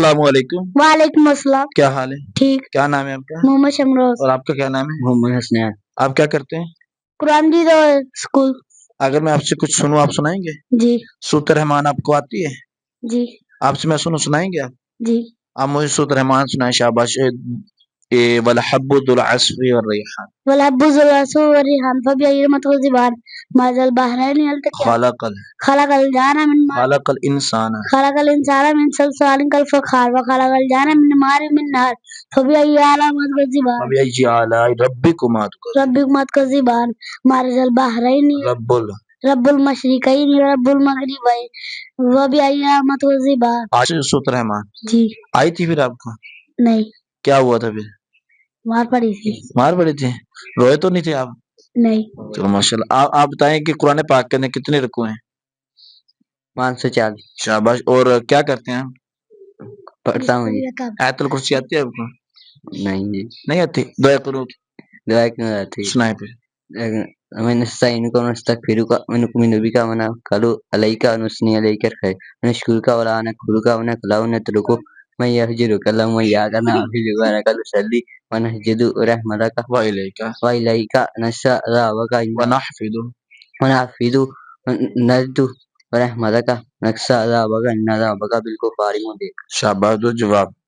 السلام علیکم. وعلیکم السلام. کیا حال ہے؟ ٹھیک. کیا نام ہے آپ کا؟ محمد شمروز. اور آپ کا کیا نام ہے؟ محمد حسنین. آپ کیا کرتے ہیں؟ قرآن جی تو اسکول. اگر میں آپ سے کچھ سنوں آپ سنائیں گے؟ جی سورۃ رحمان آپ کو آتی ہے؟ جی آپ سے میں سنائیں گے آپ؟ جی. آپ مجھے سورۃ رحمان سنائیں. شاباش. والحب ذو العصف والریحان. والحب ذو العصف والریحان فبأي نعمة تكذبان مرج البحرين يلتقيان خلق الجان من خلق الانسان خلق الإنسان من صلصال كالفخار وخلق الجان من مارج من نار فبأي آلاء تكذبان فبأي آلاء ربكما تكذبان مرج البحرين رب المشرقين رب المغربين وبأي نعمة تكذبان. آج سورۃ رحمان جی آئی تھی پھر آپ کو؟ نہیں کیا ہوا تھا پھر؟ مار پڑی تھی. مار پڑی تھی؟ روئے تو نہیں تھے آپ؟ نہیں. چلو ماشاء اللہ. آپ بتائیں کہ قرآن پاک کے کتنے رکوع ہیں؟ 540. شاباش. اور کیا کرتے ہیں؟ پڑھتا ہوں جی. آیت الکرسی آتی ہے آپ کو؟ نہیں جی. نہیں آتی. دعا قنوت دعا کیوں آتی ہے؟ سنائیں پھر. من نستعينك ونستغفرك ونؤمن بك ونتوكل عليك ونثني عليك الخير ونشكرك ولا نكفرك ونخلع ونترك من يهجرك اللهم إياك نعبد ولك نصلي ونسجد رحمتك وإليك نسعى ونحفظ ونحفظ ونجد رحمتك نكسى عذابك إن عذابك بالكفار مضيق. شاباش. دو جواب.